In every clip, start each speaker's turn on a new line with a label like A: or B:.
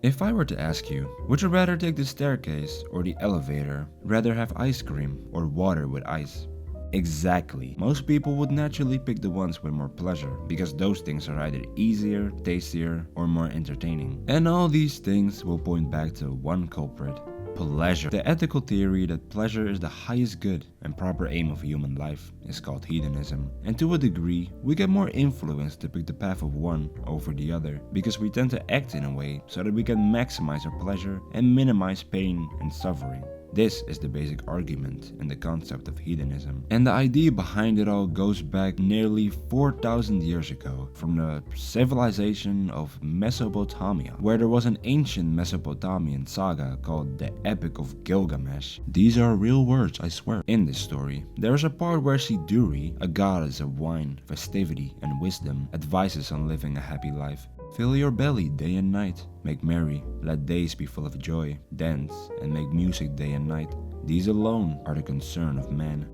A: If I were to ask you, would you rather take the staircase or the elevator, rather have ice cream or water with ice? Exactly. Most people would naturally pick the ones with more pleasure, because those things are either easier, tastier, or more entertaining. And all these things will point back to one culprit: pleasure. The ethical theory that pleasure is the highest good and proper aim of human life is called hedonism. And to a degree, we get more influence to pick the path of one over the other, because we tend to act in a way so that we can maximize our pleasure and minimize pain and suffering. This is the basic argument in the concept of hedonism. And the idea behind it all goes back nearly 4,000 years ago, from the civilization of Mesopotamia, where there was an ancient Mesopotamian saga called the Epic of Gilgamesh. These are real words, I swear. In this story, there is a part where Siduri, a goddess of wine, festivity, and wisdom, advises on living a happy life. Fill your belly day and night, make merry, let days be full of joy, dance, and make music day and night. These alone are the concern of man.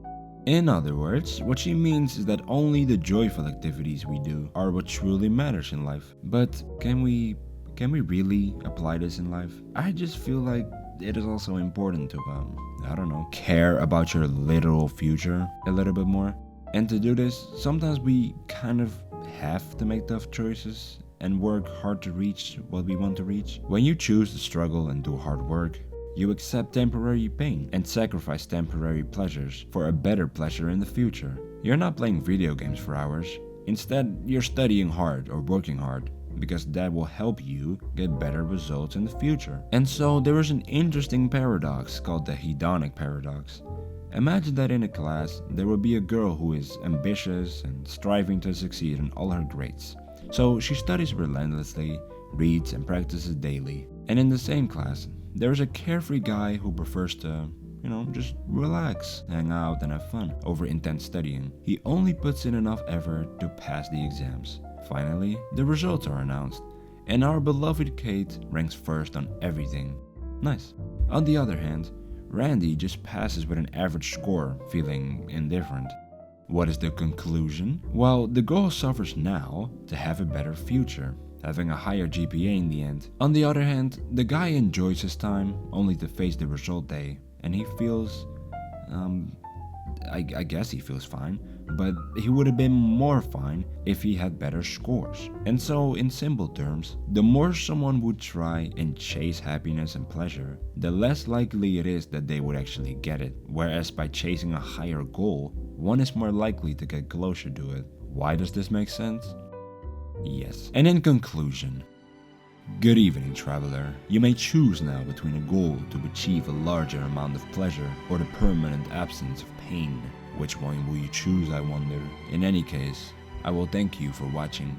A: In other words, what she means is that only the joyful activities we do are what truly matters in life. But can we really apply this in life? I just feel like it is also important to, care about your literal future a little bit more. And to do this, sometimes we kind of have to make tough choices and work hard to reach what we want to reach. When you choose to struggle and do hard work, you accept temporary pain and sacrifice temporary pleasures for a better pleasure in the future. You're not playing video games for hours. Instead, you're studying hard or working hard, because that will help you get better results in the future. And so there is an interesting paradox called the hedonic paradox. Imagine that in a class, there will be a girl who is ambitious and striving to succeed in all her grades. So she studies relentlessly, reads and practices daily. And in the same class, there is a carefree guy who prefers to, just relax, hang out and have fun over intense studying. He only puts in enough effort to pass the exams. Finally, the results are announced, and our beloved Kate ranks first on everything. Nice. On the other hand, Randy just passes with an average score, feeling indifferent. What is the conclusion? Well, the girl suffers now to have a better future, having a higher GPA in the end. On the other hand, the guy enjoys his time only to face the result day, and he feels, I guess he feels fine, but he would have been more fine if he had better scores. And so, in simple terms, the more someone would try and chase happiness and pleasure, the less likely it is that they would actually get it. Whereas by chasing a higher goal, one is more likely to get closer to it. Why does this make sense? Yes. And in conclusion, good evening, traveler. You may choose now between a goal to achieve a larger amount of pleasure or the permanent absence of pain. Which one will you choose, I wonder? In any case, I will thank you for watching.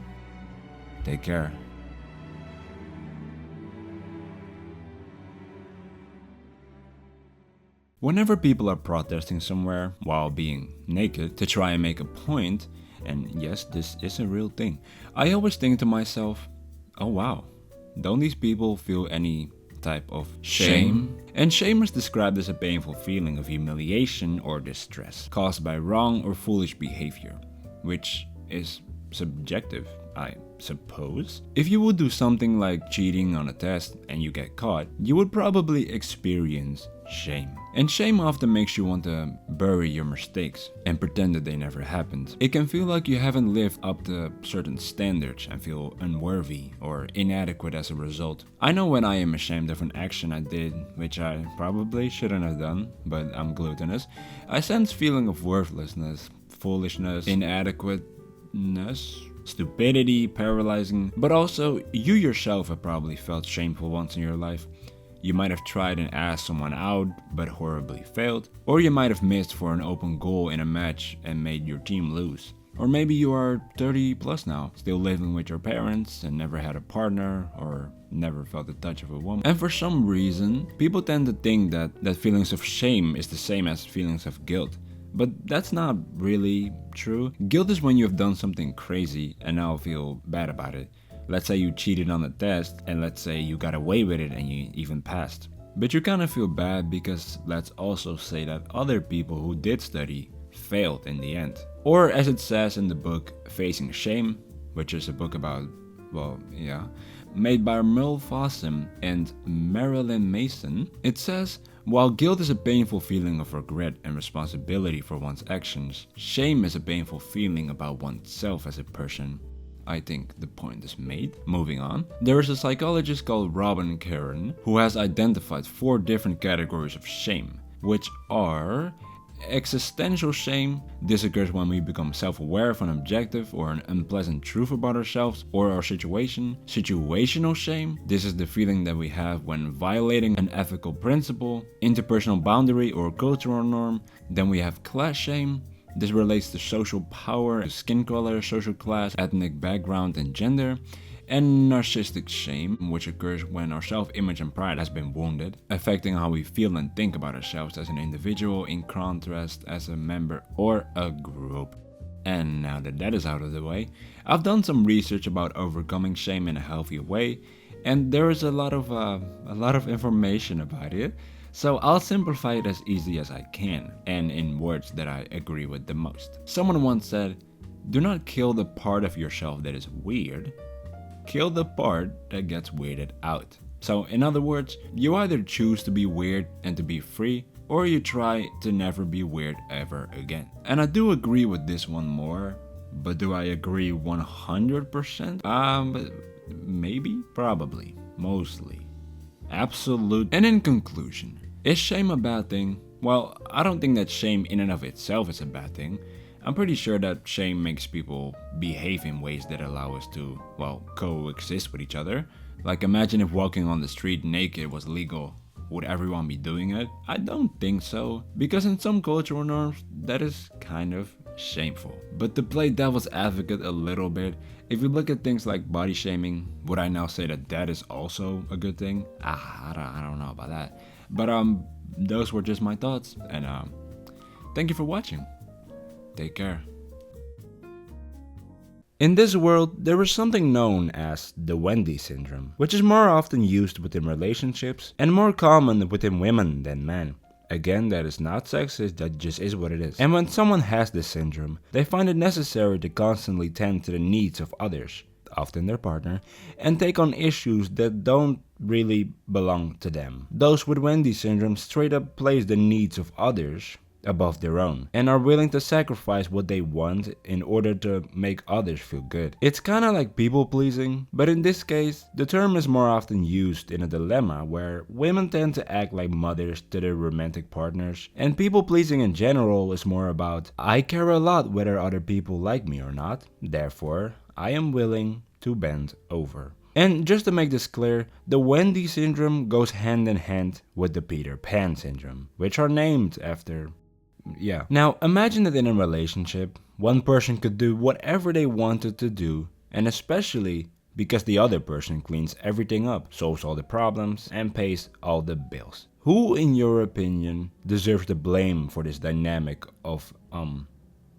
A: Take care. Whenever people are protesting somewhere while being naked to try and make a point, and yes, this is a real thing, I always think to myself, oh wow, don't these people feel any type of shame? And shame is described as a painful feeling of humiliation or distress caused by wrong or foolish behavior, which is subjective, I suppose. If you would do something like cheating on a test and you get caught, you would probably experience shame. And shame often makes you want to bury your mistakes and pretend that they never happened. It can feel like you haven't lived up to certain standards and feel unworthy or inadequate as a result. I know when I am ashamed of an action I did, which I probably shouldn't have done, but I'm gluttonous, I sense feeling of worthlessness, foolishness, inadequateness, stupidity, paralyzing, but also you yourself have probably felt shameful once in your life. You might have tried and asked someone out, but horribly failed. Or you might have missed for an open goal in a match and made your team lose. Or maybe you are 30 plus now, still living with your parents and never had a partner or never felt the touch of a woman. And for some reason, people tend to think that feelings of shame is the same as feelings of guilt. But that's not really true. Guilt is when you have done something crazy and now feel bad about it. Let's say you cheated on the test, and let's say you got away with it and you even passed. But you kind of feel bad because let's also say that other people who did study failed in the end. Or as it says in the book Facing Shame, which is a book about, made by Merle Fossum and Marilyn Mason. It says, while guilt is a painful feeling of regret and responsibility for one's actions, shame is a painful feeling about oneself as a person. I think the point is made. Moving on. There is a psychologist called Robin Caron who has identified 4 different categories of shame, which are existential shame. This occurs when we become self-aware of an objective or an unpleasant truth about ourselves or our situation. Situational shame. This is the feeling that we have when violating an ethical principle, interpersonal boundary, or cultural norm. Then we have class shame. This relates to social power, skin color, social class, ethnic background, and gender. And narcissistic shame, which occurs when our self-image and pride has been wounded, affecting how we feel and think about ourselves as an individual in contrast as a member or a group. And now that that is out of the way, I've done some research about overcoming shame in a healthy way, and there is a lot of information about it. So I'll simplify it as easy as I can, and in words that I agree with the most. Someone once said, "Do not kill the part of yourself that is weird. Kill the part that gets weirded out." So in other words, you either choose to be weird and to be free, or you try to never be weird ever again. And I do agree with this one more, but do I agree 100%? Maybe, probably, mostly. Absolute. And in conclusion, is shame a bad thing? Well, I don't think that shame in and of itself is a bad thing. I'm pretty sure that shame makes people behave in ways that allow us to, well, coexist with each other. Like imagine if walking on the street naked was legal. Would everyone be doing it? I don't think so, because in some cultural norms, that is kind of shameful. But to play devil's advocate a little bit, if you look at things like body shaming, would I now say that that is also a good thing? I don't know about that. But those were just my thoughts, and thank you for watching. Take care. In this world, there is something known as the Wendy Syndrome, which is more often used within relationships and more common within women than men. Again, that is not sexist, that just is what it is. And when someone has this syndrome, they find it necessary to constantly tend to the needs of others, often their partner, and take on issues that don't really belong to them. Those with Wendy Syndrome straight up place the needs of others above their own and are willing to sacrifice what they want in order to make others feel good. It's kinda like people pleasing, but in this case, the term is more often used in a dilemma where women tend to act like mothers to their romantic partners, and people pleasing in general is more about, I care a lot whether other people like me or not, therefore I am willing to bend over. And just to make this clear, the Wendy Syndrome goes hand in hand with the Peter Pan Syndrome, which are named after. Yeah. Now, imagine that in a relationship, one person could do whatever they wanted to do, and especially because the other person cleans everything up, solves all the problems, and pays all the bills. Who, in your opinion, deserves the blame for this dynamic of,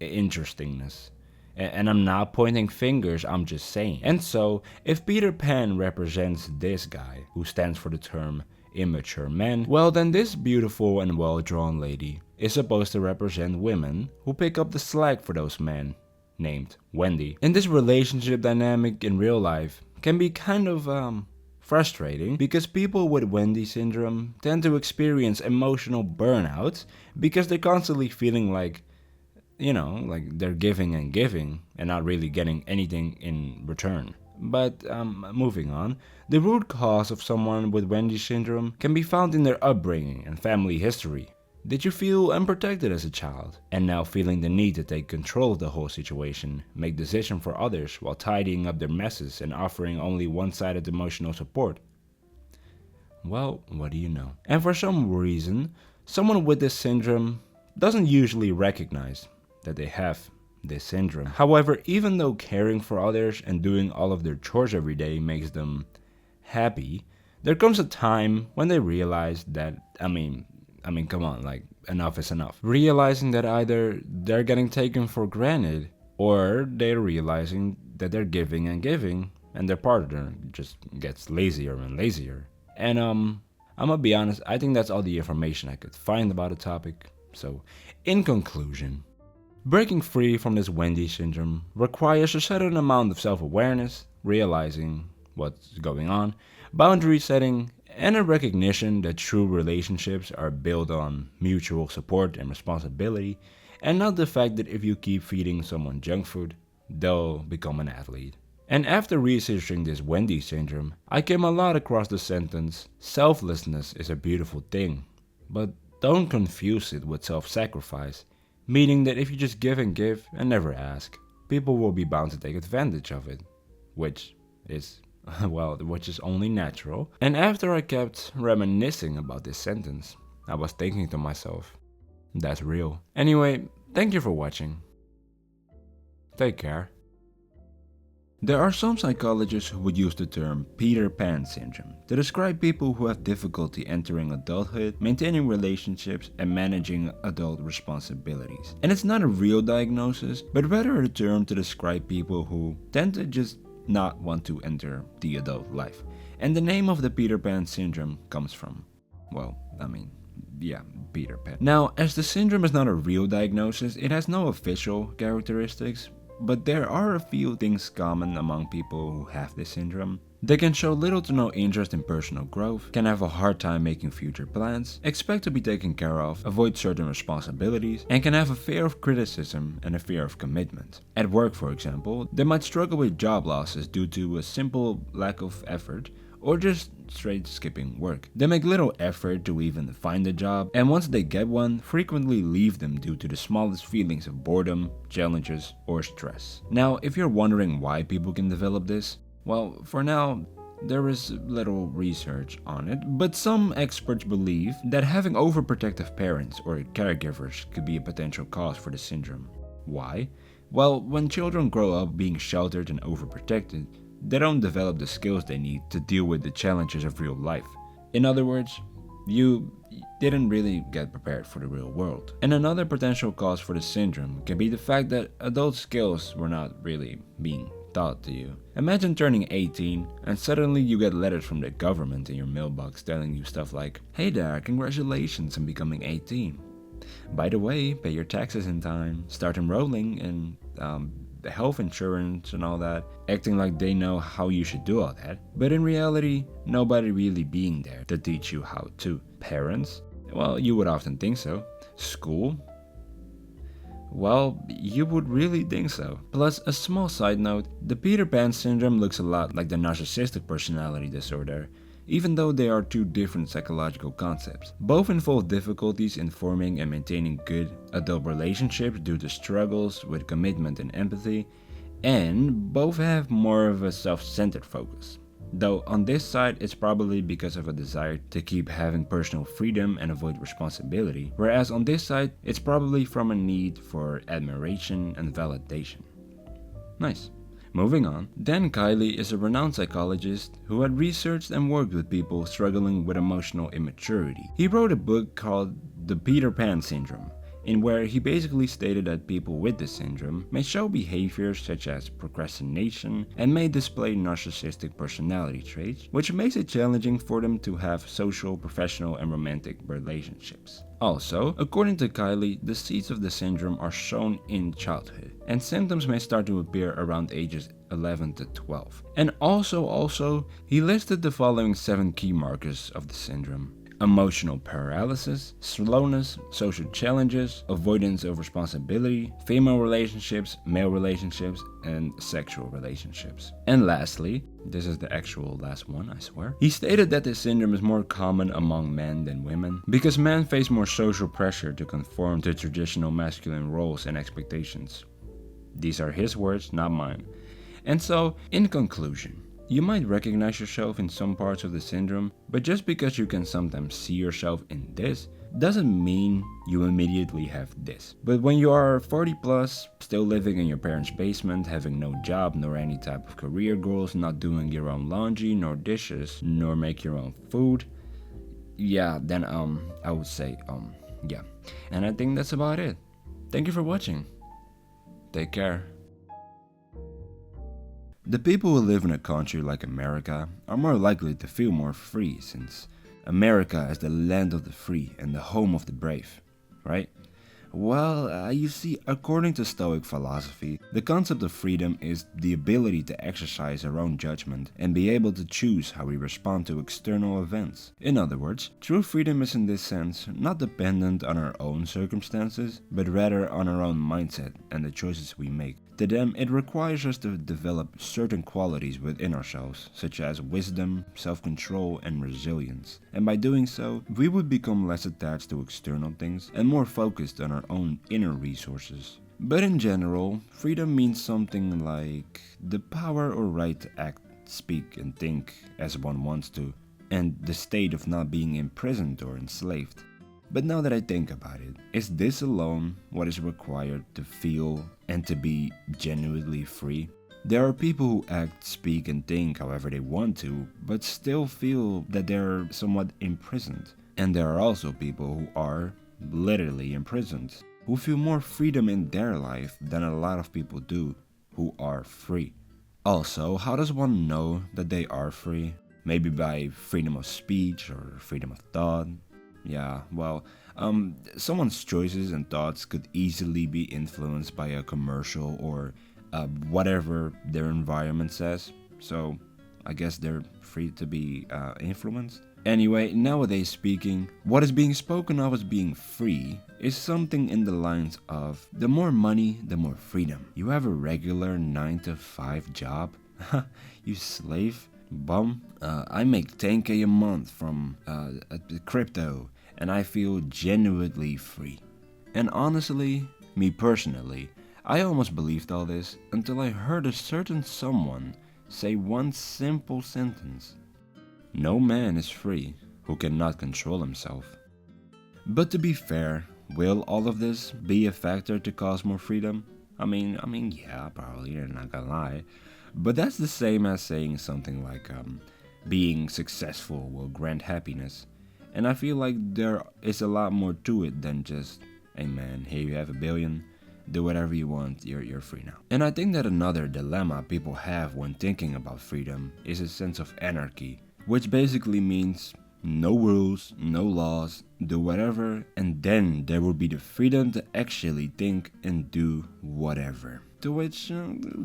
A: interestingness? And I'm not pointing fingers, I'm just saying. And so, if Peter Pan represents this guy, who stands for the term immature men, well then this beautiful and well-drawn lady is supposed to represent women who pick up the slack for those men, named Wendy. And this relationship dynamic in real life can be kind of frustrating because people with Wendy Syndrome tend to experience emotional burnout because they're constantly feeling like, you know, like they're giving and not really getting anything in return. But moving on, the root cause of someone with Wendy Syndrome can be found in their upbringing and family history. Did you feel unprotected as a child, and now feeling the need to take control of the whole situation, make decisions for others while tidying up their messes and offering only one-sided emotional support? Well, what do you know? And for some reason, someone with this syndrome doesn't usually recognize that they have this syndrome. However, even though caring for others and doing all of their chores every day makes them happy, there comes a time when they realize that, I mean, come on, like, enough is enough. Realizing that either they're getting taken for granted, or they're realizing that they're giving and their partner just gets lazier and lazier. And I'm gonna be honest, I think that's all the information I could find about the topic. So, in conclusion, breaking free from this Wendy Syndrome requires a certain amount of self-awareness, realizing what's going on, boundary setting, and a recognition that true relationships are built on mutual support and responsibility, and not the fact that if you keep feeding someone junk food, they'll become an athlete. And after researching this Wendy syndrome, I came a lot across the sentence, selflessness is a beautiful thing, but don't confuse it with self-sacrifice, meaning that if you just give and never ask, people will be bound to take advantage of it, which is, which is only natural. And after I kept reminiscing about this sentence, I was thinking to myself, that's real. Anyway, thank you for watching. Take care. There are some psychologists who would use the term Peter Pan syndrome to describe people who have difficulty entering adulthood, maintaining relationships, and managing adult responsibilities. And it's not a real diagnosis, but rather a term to describe people who tend to just not want to enter the adult life. And the name of the Peter Pan syndrome comes from, Peter Pan. Now, as the syndrome is not a real diagnosis, it has no official characteristics, but there are a few things common among people who have this syndrome. They can show little to no interest in personal growth, can have a hard time making future plans, expect to be taken care of, avoid certain responsibilities, and can have a fear of criticism and a fear of commitment. At work, for example, they might struggle with job losses due to a simple lack of effort, or just straight skipping work. They make little effort to even find a job, and once they get one, frequently leave them due to the smallest feelings of boredom, challenges, or stress. Now, if you're wondering why people can develop this, well, for now, there is little research on it, but some experts believe that having overprotective parents or caregivers could be a potential cause for the syndrome. Why? Well, when children grow up being sheltered and overprotected, they don't develop the skills they need to deal with the challenges of real life. In other words, you didn't really get prepared for the real world. And another potential cause for the syndrome can be the fact that adult skills were not really being taught to you. Imagine turning 18 and suddenly you get letters from the government in your mailbox telling you stuff like, "Hey there, congratulations on becoming 18. By the way, pay your taxes in time, start enrolling in the health insurance and all that," acting like they know how you should do all that. But in reality, nobody really being there to teach you how to. Parents? Well, you would often think so. School? Well, you would really think so. Plus, a small side note, the Peter Pan syndrome looks a lot like the narcissistic personality disorder, even though they are two different psychological concepts. Both involve difficulties in forming and maintaining good adult relationships due to struggles with commitment and empathy, and both have more of a self-centered focus. Though on this side, it's probably because of a desire to keep having personal freedom and avoid responsibility, whereas on this side, it's probably from a need for admiration and validation. Nice. Moving on, Dan Kiley is a renowned psychologist who had researched and worked with people struggling with emotional immaturity. He wrote a book called The Peter Pan Syndrome, in where he basically stated that people with this syndrome may show behaviors such as procrastination and may display narcissistic personality traits, which makes it challenging for them to have social, professional, and romantic relationships. Also, according to Kiley, the seeds of the syndrome are shown in childhood, and symptoms may start to appear around ages 11 to 12. And also, he listed the following 7 key markers of the syndrome: emotional paralysis, slowness, social challenges, avoidance of responsibility, female relationships, male relationships, and sexual relationships. And lastly, this is the actual last one, I swear. He stated that this syndrome is more common among men than women because men face more social pressure to conform to traditional masculine roles and expectations. These are his words, not mine. And so, in conclusion, you might recognize yourself in some parts of the syndrome, but just because you can sometimes see yourself in this, doesn't mean you immediately have this. But when you are 40 plus, still living in your parents' basement, having no job nor any type of career goals, not doing your own laundry nor dishes, nor make your own food, then I would say, yeah. And I think that's about it. Thank you for watching. Take care. The people who live in a country like America are more likely to feel more free, since America is the land of the free and the home of the brave, right? Well, you see, according to Stoic philosophy, the concept of freedom is the ability to exercise our own judgment and be able to choose how we respond to external events. In other words, true freedom is in this sense not dependent on our own circumstances, but rather on our own mindset and the choices we make. To them, it requires us to develop certain qualities within ourselves, such as wisdom, self-control, and resilience. And by doing so, we would become less attached to external things and more focused on our own inner resources. But in general, freedom means something like the power or right to act, speak, and think as one wants to, and the state of not being imprisoned or enslaved. But now that I think about it, is this alone what is required to feel and to be genuinely free? There are people who act, speak, and think however they want to, but still feel that they're somewhat imprisoned. And there are also people who are literally imprisoned, who feel more freedom in their life than a lot of people do who are free. Also, how does one know that they are free? Maybe by freedom of speech or freedom of thought. Yeah, well, someone's choices and thoughts could easily be influenced by a commercial or whatever their environment says. So I guess they're free to be influenced. Anyway, nowadays speaking, what is being spoken of as being free is something in the lines of the more money, the more freedom. You have a regular 9 to 5 job? You slave? Bum. I make 10K a month from crypto, and I feel genuinely free. And honestly, me personally, I almost believed all this until I heard a certain someone say one simple sentence. No man is free who cannot control himself. But to be fair, will all of this be a factor to cause more freedom? I mean, yeah, probably, you're not gonna lie. But that's the same as saying something like, being successful will grant happiness. And I feel like there is a lot more to it than just, hey man, here you have $1 billion, do whatever you want, you're free now. And I think that another dilemma people have when thinking about freedom is a sense of anarchy, which basically means no rules, no laws, do whatever, and then there will be the freedom to actually think and do whatever. To which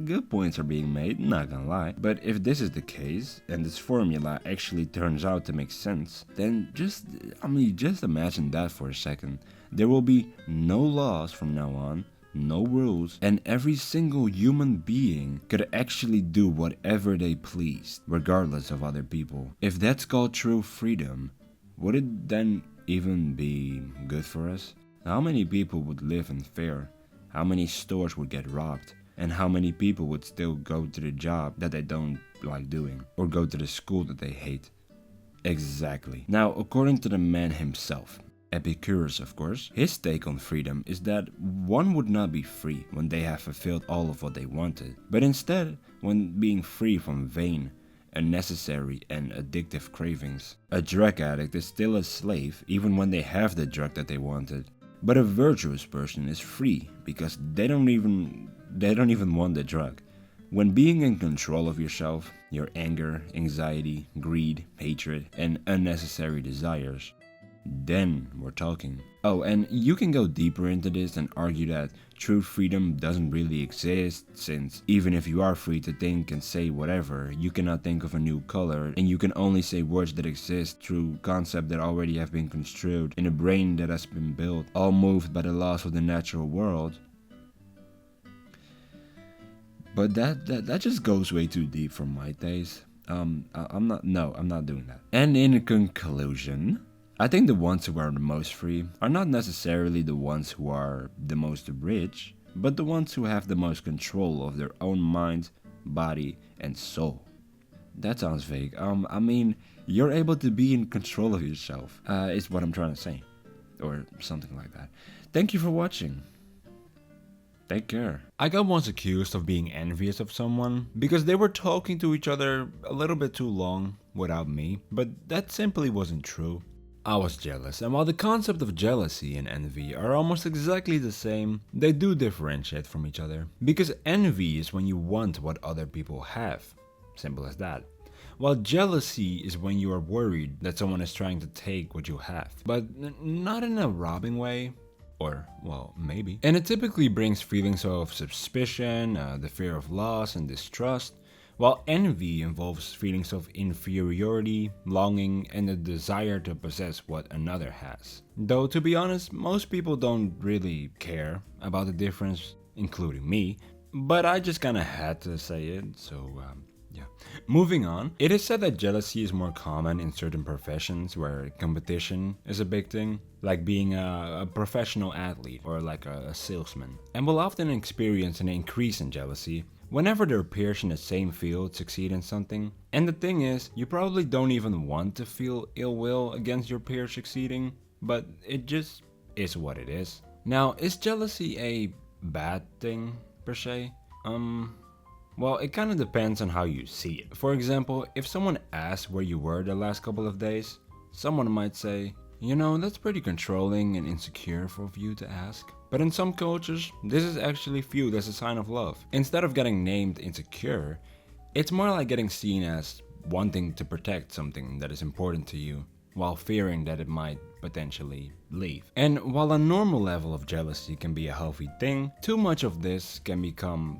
A: good points are being made, not gonna lie. But if this is the case, and this formula actually turns out to make sense, then just imagine that for a second. There will be no laws from now on, no rules, and every single human being could actually do whatever they pleased, regardless of other people. If that's called true freedom, would it then even be good for us? How many people would live in fear? How many stores would get robbed? And how many people would still go to the job that they don't like doing? Or go to the school that they hate? Exactly. Now, according to the man himself, Epicurus, of course, his take on freedom is that one would not be free when they have fulfilled all of what they wanted, but instead when being free from vain, unnecessary, and addictive cravings. A drug addict is still a slave even when they have the drug that they wanted. But a virtuous person is free because they don't even want the drug. When being in control of yourself, your anger, anxiety, greed, hatred, and unnecessary desires, then we're talking. Oh, and you can go deeper into this and argue that true freedom doesn't really exist, since even if you are free to think and say whatever, you cannot think of a new color, and you can only say words that exist through concepts that already have been construed in a brain that has been built, all moved by the laws of the natural world. But that just goes way too deep for my taste. I'm not doing that. And in conclusion, I think the ones who are the most free are not necessarily the ones who are the most rich, but the ones who have the most control of their own mind, body, and soul. That sounds vague. I mean, you're able to be in control of yourself, is what I'm trying to say. Or something like that. Thank you for watching. Take care. I got once accused of being envious of someone because they were talking to each other a little bit too long without me, but that simply wasn't true. I was jealous, and while the concept of jealousy and envy are almost exactly the same, they do differentiate from each other. Because envy is when you want what other people have. Simple as that. While jealousy is when you are worried that someone is trying to take what you have. But not in a robbing way, Or, well, maybe. And it typically brings feelings of suspicion, the fear of loss, and distrust, while envy involves feelings of inferiority, longing, and a desire to possess what another has. Though, to be honest, most people don't really care about the difference, including me, but I just kinda had to say it, so yeah. Moving on, it is said that jealousy is more common in certain professions where competition is a big thing, like being a professional athlete or like a salesman, and will often experience an increase in jealousy whenever their peers in the same field succeed in something. And the thing is, you probably don't even want to feel ill will against your peers succeeding, but it just is what it is. Now, is jealousy a bad thing per se? Well, it kind of depends on how you see it. For example, if someone asks where you were the last couple of days, someone might say, you know, that's pretty controlling and insecure of you to ask. But in some cultures, this is actually viewed as a sign of love. Instead of getting named insecure, it's more like getting seen as wanting to protect something that is important to you, while fearing that it might potentially leave. And while a normal level of jealousy can be a healthy thing, too much of this can become,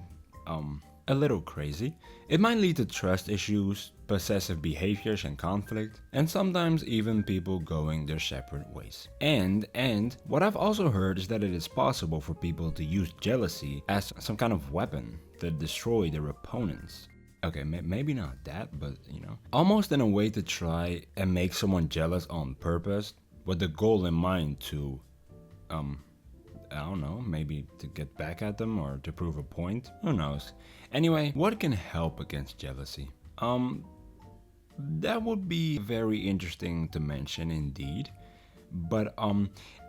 A: a little crazy. It might lead to trust issues, possessive behaviors and conflict, and sometimes even people going their separate ways. And what I've also heard is that it is possible for people to use jealousy as some kind of weapon to destroy their opponents. Okay, maybe not that, but you know, almost in a way to try and make someone jealous on purpose with the goal in mind to, I don't know, maybe to get back at them or to prove a point. Who knows? Anyway, what can help against jealousy? That would be very interesting to mention indeed. But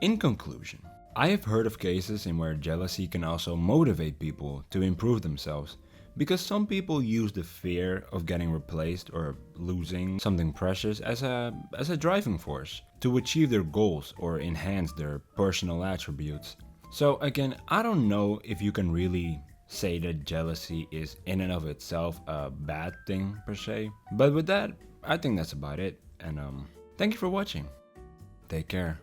A: in conclusion, I have heard of cases in where jealousy can also motivate people to improve themselves, because some people use the fear of getting replaced or losing something precious as a driving force to achieve their goals or enhance their personal attributes. So again, I don't know if you can really say that jealousy is in and of itself a bad thing per se. But with that, I think that's about it. And thank you for watching. Take care.